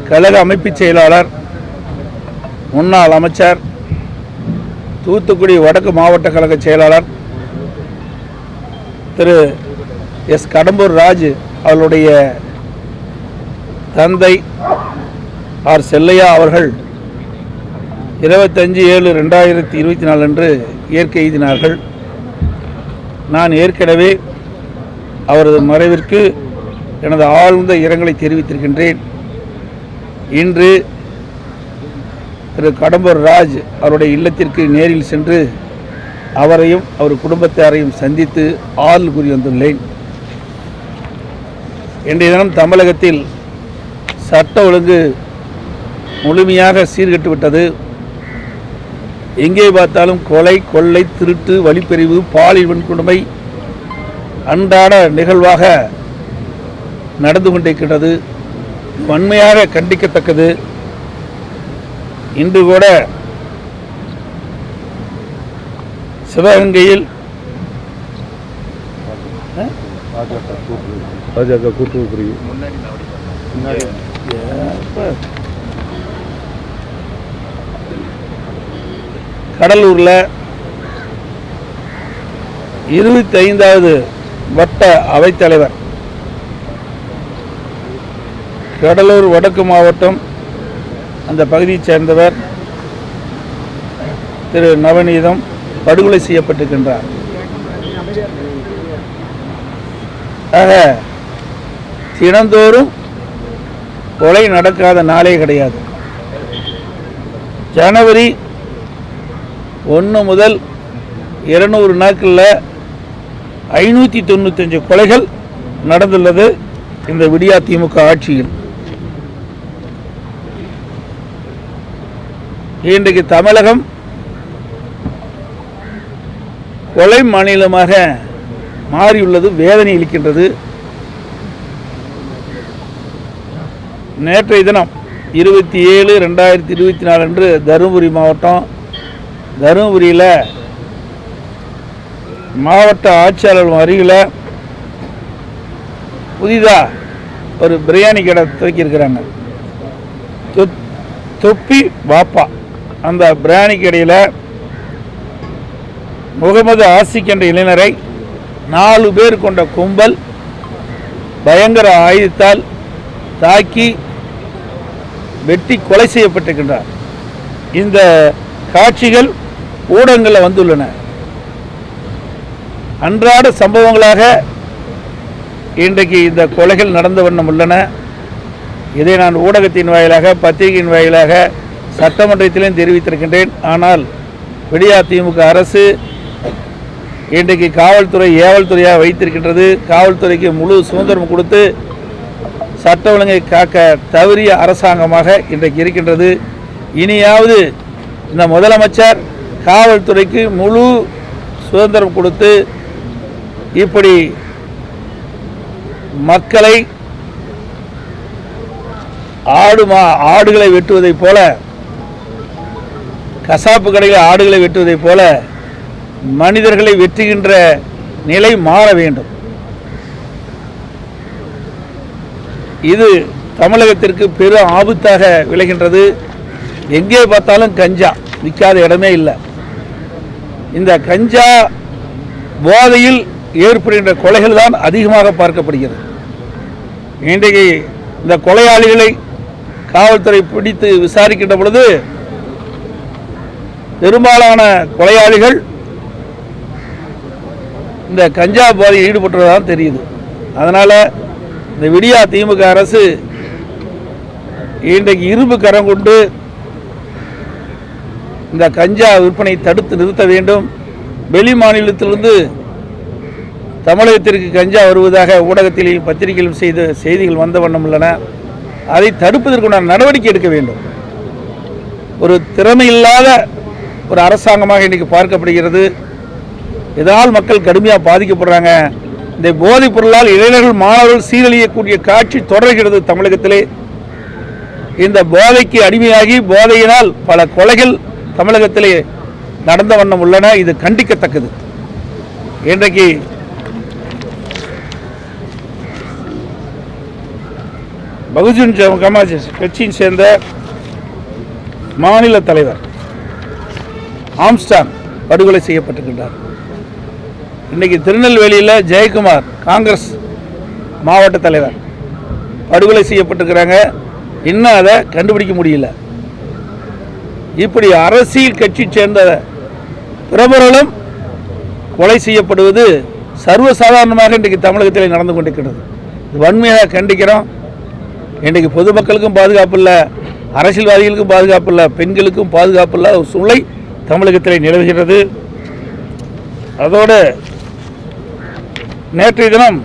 கழக அமைப்பு செயலாளர், முன்னாள் அமைச்சர், தூத்துக்குடி வடக்கு மாவட்ட கழக செயலாளர் திரு எஸ். கடம்பூர் ராஜ் அவர்களுடைய தந்தை ஆர். செல்லையா அவர்கள் 25/7/2024 அன்று இயற்கை எய்தினார்கள். நான் ஏற்கனவே அவரது மறைவிற்கு எனது ஆழ்ந்த இரங்கலை தெரிவித்திருக்கின்றேன். இன்று திரு கடம்பூர் ராஜ் அவருடைய இல்லத்திற்கு நேரில் சென்று அவரையும் அவர் குடும்பத்தாரையும் சந்தித்து ஆறுதல் கூறி வந்துள்ளேன். இன்றைய தினம் தமிழகத்தில் சட்ட ஒழுங்கு முழுமையாக சீர்கெட்டுவிட்டது. எங்கே பார்த்தாலும் கொலை, கொள்ளை, திருட்டு, வழிப்பறிவு, பாலியல் வன்கொடுமை அன்றாட நிகழ்வாக நடந்து கொண்டிருக்கின்றது. வன்மையாக கண்டிக்கத்தக்கது. இன்று கூட சிவகங்கையில் பாஜக கூட்டுறவு கடலூரில் 25வது வட்ட அவைத்தலைவர், கடலூர் வடக்கு மாவட்டம் அந்த பகுதியைச் சேர்ந்தவர் திரு நவநீதம் படுகொலை செய்யப்பட்டிருக்கின்றார். ஆக தினந்தோறும் கொலை நடக்காத நாளே கிடையாது. ஜனவரி 1 முதல் 200 நாட்களில் 595 கொலைகள் நடந்துள்ளது இந்த விடியா திமுக ஆட்சியில். இன்றைக்கு தமிழகம் கொலை மாநிலமாக மாறியுள்ளது, வேதனை அளிக்கின்றது. நேற்றைய தினம் 27/2024 அன்று தருமபுரி மாவட்டம், தருமபுரியில் மாவட்ட ஆட்சியாளர் அருகில் புதிதாக ஒரு பிரியாணி கடை துவக்கியிருக்கிறாங்க. தொப்பி பாப்பா அந்த பிரியாணி கடையில் முகமது ஆசிக் என்ற இளைஞரை 4 பேர் கொண்ட கும்பல் பயங்கர ஆயுதத்தால் தாக்கி வெட்டி கொலை செய்யப்பட்டிருக்கின்றார். இந்த காட்சிகள் ஊடகங்களில் வந்துள்ளன. அன்றாட சம்பவங்களாக இன்றைக்கு இந்த கொலைகள் நடந்த வண்ணம் உள்ளன. இதை நான் ஊடகத்தின் வாயிலாக, பத்திரிகையின் வாயிலாக, சட்டமன்றத்திலும் தெரிவித்திருக்கின்றேன். ஆனால் விடியா திமுக அரசு இன்றைக்கு காவல்துறை ஏவல்துறையாக வைத்திருக்கின்றது. காவல்துறைக்கு முழு சுதந்திரம் கொடுத்து சட்ட ஒழுங்கை காக்க தவறிய அரசாங்கமாக இன்றைக்கு இருக்கின்றது. இனியாவது இந்த முதலமைச்சர் காவல்துறைக்கு முழு சுதந்திரம் கொடுத்து இப்படி மக்களை ஆடுகளை வெட்டுவதைப் போல, கசாப்பு கடையில் ஆடுகளை வெட்டுவதைப் போல மனிதர்களை வெட்டுகின்ற நிலை மாற வேண்டும். இது தமிழகத்திற்கு பெரும் ஆபத்தாக விளைகின்றது. எங்கே பார்த்தாலும் கஞ்சா விற்காத இடமே இல்லை. இந்த கஞ்சா போதையில் ஏற்படுகின்ற கொலைகள் தான் அதிகமாக பார்க்கப்படுகிறது. இன்றைக்கு இந்த கொலையாளிகளை காவல்துறை பிடித்து விசாரிக்கின்ற பொழுது பெரும்பாலான கொலையாளிகள் இந்த கஞ்சா போதையில் ஈடுபட்டதான் தெரியுது. அதனால் இந்த விடியா திமுக அரசு இன்றைக்கு இரும்பு கரம் கொண்டு இந்த கஞ்சா விற்பனை தடுத்து நிறுத்த வேண்டும். வெளி மாநிலத்திலிருந்து தமிழகத்திற்கு கஞ்சா வருவதாக ஊடகத்திலும் பத்திரிகையிலும் செய்த செய்திகள் வந்த வண்ணம் உள்ளன. அதை தடுப்பதற்குண்டான நடவடிக்கை எடுக்க வேண்டும். ஒரு திறமையில்லாத ஒரு அரசாங்கமாக இன்றைக்கு பார்க்கப்படுகிறது. இதனால் மக்கள் கடுமையாக பாதிக்கப்படுறாங்க. இந்த போதைப் பொருளால் இளைஞர்கள், மாணவர்கள் சீரழியக்கூடிய காட்சி தொடர்கிறது தமிழகத்திலே. இந்த போதைக்கு அடிமையாகி போதையினால் பல கொலைகள் தமிழகத்திலே நடந்த வண்ணம் உள்ளன. இது கண்டிக்கத்தக்கது. இன்றைக்கு பகுஜன் சமாஜ் கட்சியின் சேர்ந்த மாநில தலைவர் ஆம்ஸ்டாங் படுகொலை செய்யப்பட்டிருக்கின்றார். இன்றைக்கி திருநெல்வேலியில் ஜெயக்குமார் காங்கிரஸ் மாவட்ட தலைவர் படுகொலை செய்யப்பட்டிருக்கிறாங்க. இன்னும் அதை கண்டுபிடிக்க முடியல. இப்படி அரசியல் கட்சி சேர்ந்த பிரபலங்களும் கொலை செய்யப்படுவது சர்வசாதாரணமாக இன்றைக்கு தமிழகத்தில் நடந்து கொண்டிருக்கிறது. இது வன்மையாக கண்டிக்கிறோம். இன்றைக்கு பொதுமக்களுக்கும் பாதுகாப்பு இல்லை, அரசியல்வாதிகளுக்கும் பாதுகாப்பு இல்லை, பெண்களுக்கும் பாதுகாப்பு இல்லாத ஒரு சூழ்நிலை தமிழகத்தில் நிலவுகிறது. அதோடு நேற்றைய தினம்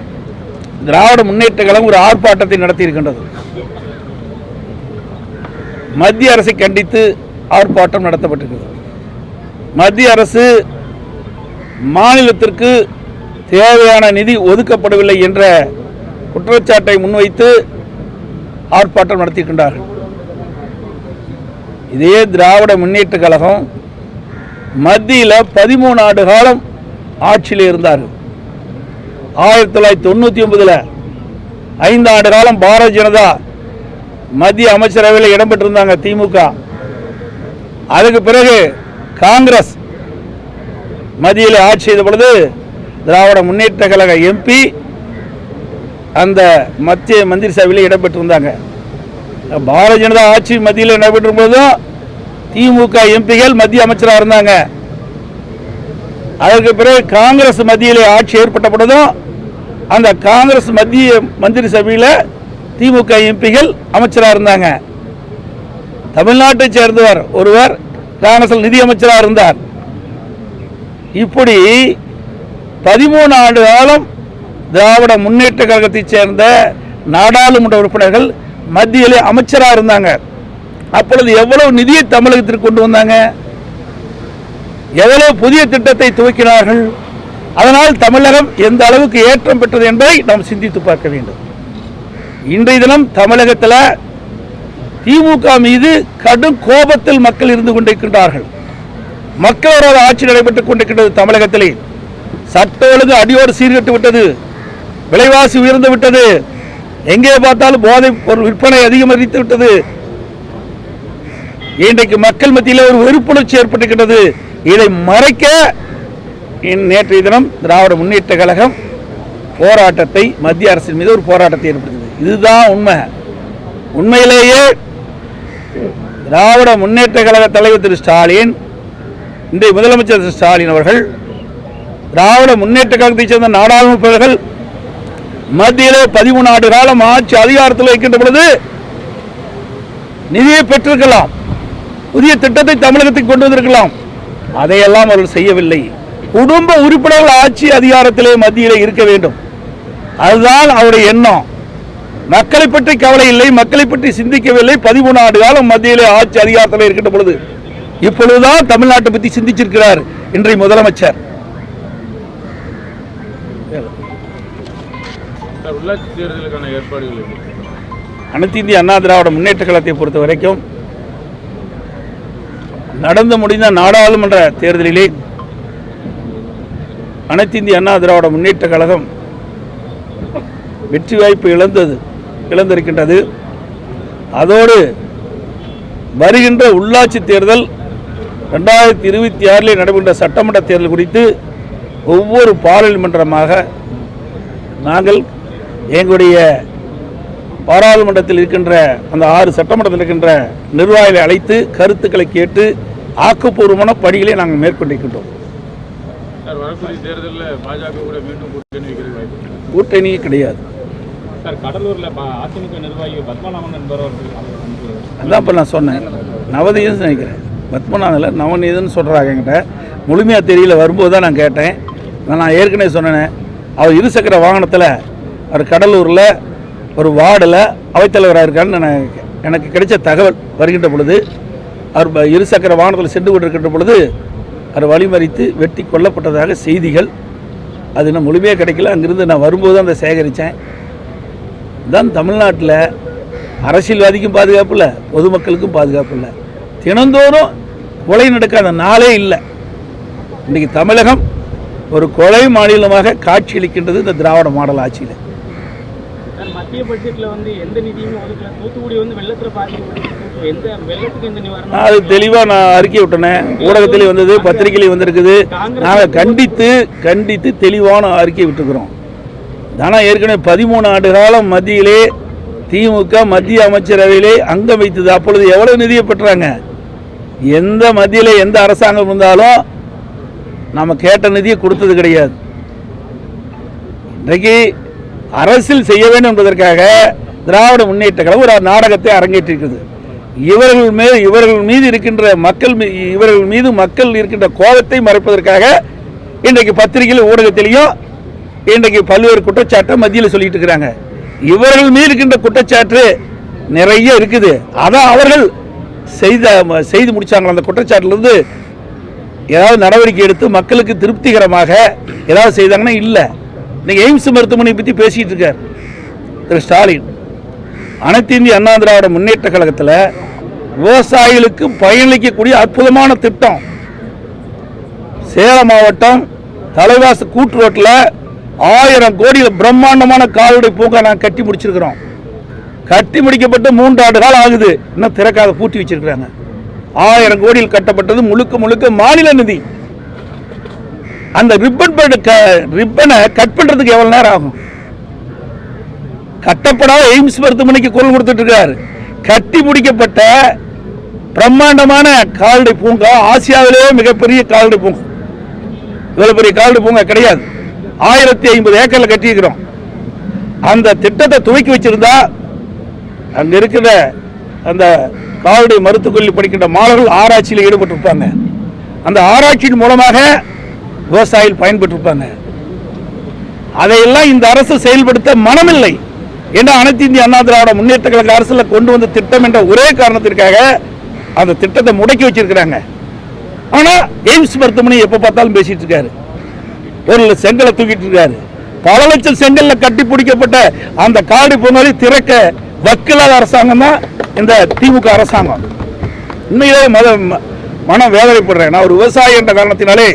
திராவிட முன்னேற்ற கழகம் ஒரு ஆர்ப்பாட்டத்தை நடத்தியிருக்கின்றது. மத்திய அரசை கண்டித்து ஆர்ப்பாட்டம் நடத்தப்பட்டிருக்கிறது. மத்திய அரசு மாநிலத்திற்கு தேவையான நிதி ஒதுக்கப்படவில்லை என்ற குற்றச்சாட்டை முன்வைத்து ஆர்ப்பாட்டம் நடத்தியிருக்கின்றார்கள். இதே திராவிட முன்னேற்ற கழகம் மத்தியில் 13 ஆண்டு காலம் ஆட்சியில் இருந்தார்கள். 1999 5 ஆண்டு காலம் பாரதிய ஜனதா மத்திய அமைச்சரவையில் இடம்பெற்றிருந்தாங்க திமுக. அதுக்கு பிறகு காங்கிரஸ் மத்தியில் ஆட்சி செய்த பொழுது திராவிட முன்னேற்ற கழக எம்பி அந்த மத்திய மந்திரி சபையில் இடம்பெற்றிருந்தாங்க. பாரதிய ஜனதா ஆட்சி மத்தியில் நடைபெற்றும் போதும் திமுக எம்பிகள் மத்திய அமைச்சராக இருந்தாங்க. அதற்கு பிறகு காங்கிரஸ் மத்தியில் ஆட்சி ஏற்பட்ட பொழுதும் அந்த காங்கிரஸ் மத்திய மந்திரி சபையில் திமுக எம்பிகள் அமைச்சராக இருந்தாங்க. தமிழ்நாட்டை சேர்ந்தவர் ஒருவர் காங்கிரஸ் நிதி அமைச்சராக இருந்தார். இப்படி 13 ஆண்டு காலம் திராவிட முன்னேற்ற கழகத்தைச் சேர்ந்த நாடாளுமன்ற உறுப்பினர்கள் மத்தியிலே அமைச்சராக இருந்தாங்க. அப்பொழுது எவ்வளவு நிதியை தமிழகத்திற்கு கொண்டு வந்தாங்க, எவ்வளவு புதிய திட்டத்தை துவக்கினார்கள். அதனால் தமிழகம் எந்த அளவுக்கு ஏற்றம் பெற்றது என்பதை நாம் சிந்தித்து பார்க்க வேண்டும். இன்றைய தினம் தமிழகத்தில் திமுக மீது கடும் கோபத்தில் மக்கள் இருந்து கொண்டிருக்கின்றார்கள். மக்களோட ஆட்சி நடைபெற்றுக் கொண்டிருக்கின்றது. தமிழகத்திலே சட்ட ஒழுங்கு அடியோடு சீர்கட்டு விட்டது, விலைவாசி உயர்ந்து விட்டது, எங்கே பார்த்தாலும் போதைப் பொருள் விற்பனை அதிகரித்து விட்டது. இன்றைக்கு மக்கள் மத்தியில் ஒரு வெறுப்புணர்ச்சி ஏற்பட்டிருக்கிறது. இதை மறைக்க நேற்றைய தினம் திராவிட முன்னேற்ற கழகம் போராட்டத்தை மத்திய அரசின் மீது ஒரு போராட்டத்தை ஏற்படுத்தியது. இதுதான் உண்மை. உண்மையிலேயே திராவிட முன்னேற்ற கழக தலைவர் திரு ஸ்டாலின், இன்றைய முதலமைச்சர் திரு ஸ்டாலின் அவர்கள் திராவிட முன்னேற்ற கழகத்தைச் சேர்ந்த நாடாளுமன்றர்கள் மத்தியிலே 13 ஆண்டு காலம் ஆட்சி அதிகாரத்தில் வைக்கின்ற பொழுது நிதியை பெற்றிருக்கலாம், புதிய திட்டத்தை தமிழகத்துக்கு கொண்டு வந்திருக்கலாம். அதையெல்லாம் அவர்கள் செய்யவில்லை. குடும்ப உறுப்பினர்கள் ஆட்சி அதிகாரத்திலே மத்தியிலே இருக்க வேண்டும், அதுதான் அவருடைய எண்ணம். மக்களை பற்றி கவலை இல்லை, மக்களை பற்றி சிந்திக்கவில்லை. 13 ஆண்டு காலம் மத்தியிலே ஆட்சி அதிகாரத்தில் இருக்கின்ற பொழுது இப்பொழுதுதான் தமிழ்நாட்டை பற்றி சிந்திச்சிருக்கிறார் இன்றைய முதலமைச்சர். உள்ளாட்சி தேர்தலுக்கான ஏற்பாடுகள் அனைத்து இந்திய அண்ணா திராவிட முன்னேற்ற கழகத்தை பொறுத்த வரைக்கும் நடந்து முடிந்த நாடாளுமன்ற தேர்தலிலே அனைத்து இந்திய அண்ணா திராவிட முன்னேற்ற கழகம் வெற்றி வாய்ப்பு இழந்திருக்கின்றது. அதோடு வருகின்ற உள்ளாட்சி தேர்தல் 2026 நடைபெற்ற சட்டமன்ற தேர்தல் குறித்து ஒவ்வொரு பாராளுமன்றமாக நாங்கள் எங்களுடைய பாராளுமன்றத்தில் இருக்கின்ற அந்த 6 சட்டமன்றத்தில் இருக்கின்ற நிர்வாகிகளை அழைத்து கருத்துக்களை கேட்டு ஆக்கப்பூர்வமான பணிகளை நாங்கள் மேற்கொண்டிருக்கின்றோம். கூட்டணி கிடையாது. அதான் இப்போ நான் சொன்னேன், நவநீதன் நினைக்கிறேன், பத்மநாதனில் நவநீதன் சொல்கிறாங்க. என்கிட்ட முழுமையாக தெரியல, வரும்போது தான் நான் கேட்டேன். நான் ஏற்கனவே சொன்னேன், அவர் இருசக்கர வாகனத்தில் அவர் கடலூரில் ஒரு வார்டில் அவைத்தலைவராக இருக்கான்னு எனக்கு கிடைச்ச தகவல். வருகின்ற பொழுது அவர் இருசக்கர வாகனத்தில் சென்று கொண்டிருக்கின்ற பொழுது அவர் வழிமறித்து வெட்டி கொல்லப்பட்டதாக செய்திகள். அது இன்னும் முழுமையாக கிடைக்கல. அங்கிருந்து நான் வரும்போது தான் அதை சேகரித்தேன். தான் தமிழ்நாட்டில் அரசியல்வாதிக்கும் பாதுகாப்பு இல்லை, பொதுமக்களுக்கும் பாதுகாப்பு இல்லை. தினந்தோறும் கொலை நடக்காத நாளே இல்லை. இன்றைக்கி தமிழகம் ஒரு கொலை மாநிலமாக காட்சியளிக்கின்றது இந்த திராவிட மாடல் ஆட்சியில். மத்திய பட்ஜெட்ல வந்து எந்த நிதியுமே ஒதுக்கல. தூத்துக்குடி வந்து வெள்ளத்துல பாதிக்கப்பட்டு எந்த வெள்ளத்துக்கு எந்த நிவாரணம்? அது தெளிவாக நான் அறிக்கை விட்டேன். ஊடகத்திலே வந்தது, பத்திரிகையிலே வந்திருக்குது. நாங்கள் கண்டித்து தெளிவான அறிக்கை விட்டுக்கிறோம். ஆனால் ஏற்கனவே 13 ஆண்டு காலம் மத்தியிலே திமுக மத்திய அமைச்சரவையிலே அங்கம் வைத்தது. அப்பொழுது எவ்வளவு நிதியை பெற்றாங்க? எந்த மத்தியிலே எந்த அரசாங்கம் இருந்தாலும் நம்ம கேட்ட நிதியை கொடுத்தது கிடையாது. இன்றைக்கு அரசியல் செய்ய வேண்டும் என்பதற்காக திராவிட முன்னேற்ற கழகம் ஒரு நாடகத்தை அரங்கேற்றிருக்கிறது. இவர்கள் மீது இருக்கின்ற இவர்கள் மீது மக்கள் இருக்கின்ற கோபத்தை மறைப்பதற்காக இன்றைக்கு பத்திரிகையில் ஊடகத்திலையும் இன்றைக்கு பல்வேறு குற்றச்சாட்டை மத்தியில் சொல்லிட்டு இருக்கிறாங்க. இவர்கள் மீது இருக்கின்ற குற்றச்சாட்டு நிறைய இருக்குது. அதான் அவர்கள் செய்து முடிச்சாங்களா? அந்த குற்றச்சாட்டிலிருந்து ஏதாவது நடவடிக்கை எடுத்து மக்களுக்கு திருப்திகரமாக ஏதாவது செய்தாங்கன்னா இல்லை. இன்னைக்கு எய்ம்ஸ் மருத்துவமனை பற்றி பேசிட்டு இருக்கார் திரு ஸ்டாலின். அனைத்து இந்திய அண்ணா திராவிட முன்னேற்ற கழகத்தில் விவசாயிகளுக்கு பயனளிக்கக்கூடிய அற்புதமான திட்டம். சேலம் மாவட்டம் தலைவாச கூட்டு ரோட்டில் 1000 கோடியில் பிரம்மாண்டமான கால்நடை பூங்கா நாங்கள் கட்டி முடிச்சிருக்கிறோம். கட்டி முடிக்கப்பட்டு 3 ஆண்டு காலம் ஆகுது. இன்னும் திறக்காத பூட்டி வச்சிருக்கிறாங்க. 1000 கோடியில் கட்டப்பட்டது முழுக்க மாநில நிதி. அந்த ரிப்பனை கட் பண்றதுக்கு எவ்வளவு நேரம் ஆகும்? கட்டப்படாத எய்ம்ஸ் மருத்துவமனைக்கு குரல் கொடுத்துட்டு இருக்காரு. கட்டி முடிக்கப்பட்ட பிரம்மாண்டமான கால்நடை பூங்கா, ஆசியாவிலேயே மிகப்பெரிய கால்நடை பூங்கா. இவ்வளவு பெரிய கால்நடை பூங்கா கிடையாது. 1050 ஏக்கர்ல கட்டியிருக்கிறோம். அந்த திட்டத்தை துவக்கி வச்சிருந்தா அங்க இருக்கிற அந்த கால்நடை மருத்துவக் கல்லூரி படிக்கின்ற மாணவர்கள் ஆராய்ச்சியில் ஈடுபட்டிருப்பாங்க. அந்த ஆராய்ச்சியின் மூலமாக விவசாயிகள் பயன்பெற்றிருப்பாங்க. அதையெல்லாம் இந்த அரசு செயல்படுத்த மனமில்லை. ஏன்னா அனைத்து இந்திய அண்ணா திராவிட முன்னேற்ற கழக அரசுல கொண்டு வந்த திட்டம் என்ற ஒரே காரணத்திற்காக அந்த திட்டத்தை முடக்கி வச்சிருக்கிறாங்க. ஆனா எய்ம்ஸ் மருத்துவமனை எப்ப பார்த்தாலும் பேசிட்டு இருக்காரு. 1 லட்சம் செங்கலை தூக்கிட்டு இருக்காரு. பல லட்சம் செங்கல்ல கட்டி பிடிக்கப்பட்ட அந்த கால்நடை பூங்காவை திறக்க வக்கில்லாத அரசாங்கம் தான் இந்த திமுக அரசாங்கம். உண்மையிலே மன வேதனைப்படுறேன். நான் ஒரு விவசாயி என்ற காரணத்தினாலே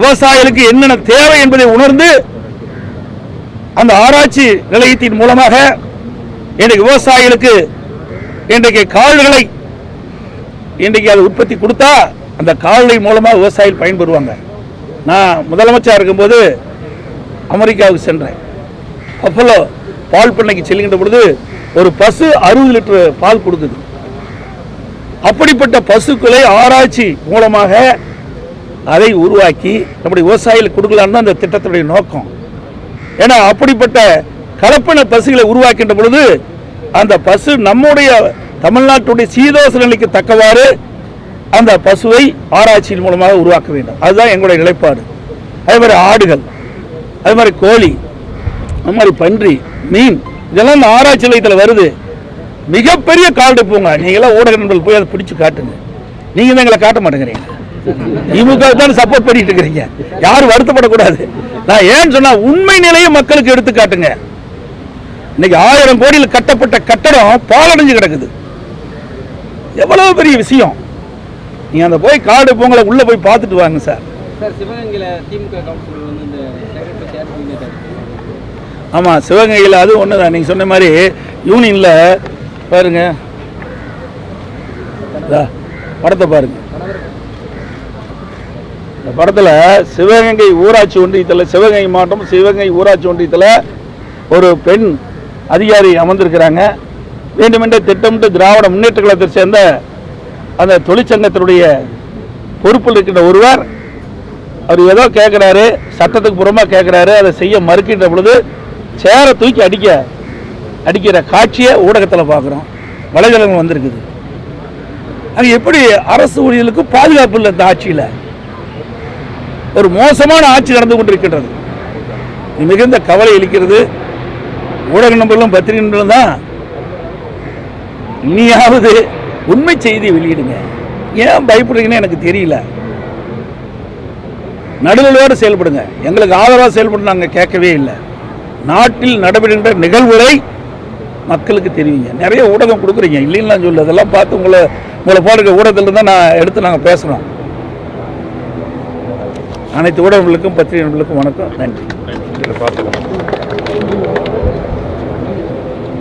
விவசாயிகளுக்கு என்னென்ன தேவை என்பதை உணர்ந்து அந்த ஆராய்ச்சி நிலையத்தின் மூலமாக இன்றைக்கு விவசாயிகளுக்கு இன்றைக்கு கால்நடைகளை இன்றைக்கு அதை உற்பத்தி கொடுத்தா அந்த கால்நடை மூலமாக விவசாயிகள் பயன்பெறுவாங்க. நான் முதலமைச்சர் இருக்கும்போது அமெரிக்காவுக்கு சென்றேன். அப்போலோ பால் பண்ணைக்கு செல்கின்ற பொழுது ஒரு பசு 60 லிட்டர் பால் கொடுக்குது. அப்படிப்பட்ட பசுக்களை ஆராய்ச்சி மூலமாக அதை உருவாக்கி நம்முடைய விவசாயிகளுக்கு கொடுக்கலான்னு தான் அந்த திட்டத்தினுடைய நோக்கம். ஏன்னா அப்படிப்பட்ட கலப்பின பசுகளை உருவாக்கின்ற பொழுது அந்த பசு நம்முடைய தமிழ்நாட்டுடைய சீதோச நிலைக்கு தக்கவாறு அந்த பசுவை ஆராய்ச்சியின் மூலமாக உருவாக்க வேண்டும். அதுதான் எங்களுடைய நிலைப்பாடு. அதே மாதிரி ஆடுகள், அதே மாதிரி கோழி, அது மாதிரி பன்றி, மீன், இதெல்லாம் இந்த ஆராய்ச்சி நிலையத்தில் வருது. மிகப்பெரிய கால்நடை பூங்கா. நீங்களாம் ஊடக நண்பர்கள் போய் அதை பிடிச்சு காட்டுங்க. நீங்க தான் எங்களை காட்ட மாட்டேங்கிறீங்க. திமுக தான் சப்போர்ட் பண்ணிட்டு இருக்கிறீங்க. யாரும் வருத்தப்படக்கூடாது. நான் ஏன்னு சொன்னா உண்மை நிலையை மக்களுக்கு எடுத்து காட்டுங்க. இன்னைக்கு 1000 கோடியில் கட்டப்பட்ட கட்டடம் பாலடைஞ்சு கிடக்குது. எவ்வளவு பெரிய விஷயம். நீங்க அந்த போய் கால்நடை பூங்கலை உள்ள போய் பார்த்துட்டு வாங்க சார். ஆமா, சிவகங்கையில் அது ஒண்ணுதான். நீங்க சொன்ன மாதிரி யூனியன்ல பாருங்க, படத்தை பாருங்க. இந்த படத்துல சிவகங்கை ஊராட்சி ஒன்றியத்தில், சிவகங்கை மாவட்டம் சிவகங்கை ஊராட்சி ஒன்றியத்தில் ஒரு பெண் அதிகாரி அமர்ந்திருக்கிறாங்க. வேண்டுமென்றே திட்டமிட்டு திராவிட முன்னேற்ற கழகத்தை சேர்ந்த அந்த தொழிற்சங்கத்தினுடைய பொறுப்பில் இருக்கின்ற ஒருவர் அவர் ஏதோ கேட்குறாரு, சட்டத்துக்கு புறமாக கேட்குறாரு. அதை செய்ய மறுக்கின்ற பொழுது சேரை தூக்கி அடிக்கிற காட்சியை ஊடகத்தில் பார்க்குறோம். வலைதளங்கள் வந்திருக்குது. அது எப்படி அரசு ஊழியர்களுக்கு பாதுகாப்பு இல்லை. இந்த ஆட்சியில் ஒரு மோசமான ஆட்சி நடந்து கொண்டிருக்கின்றது. இது மிகுந்த கவலை அளிக்கிறது. ஊடக நம்பர்களும் பத்திரிகை நம்பர்களும் தான் இனியாவது உண்மை செய்தியை வெளியிடுங்க. ஏன் பயப்படுறீங்கன்னு எனக்கு தெரியல. நடுநிலையோடு செயல்படுங்க. எங்களுக்கு ஆதரவாக செயல்பட்டு நாங்கள் கேட்கவே இல்லை. நாட்டில் நடைபெறுகின்ற நிகழ்வுகளை மக்களுக்கு தெரிவிங்க. நிறைய ஊடகம் கொடுக்குறீங்க, இல்லைன்னு நான் சொல்ல. அதெல்லாம் பார்த்து உங்களை போடுற ஊடகத்தில் தான் நான் எடுத்து நாங்கள் பேசுகிறோம். அனைத்து ஊடகங்களுக்கும் பத்திரிகை நண்பர்களுக்கும் வணக்கம், நன்றி.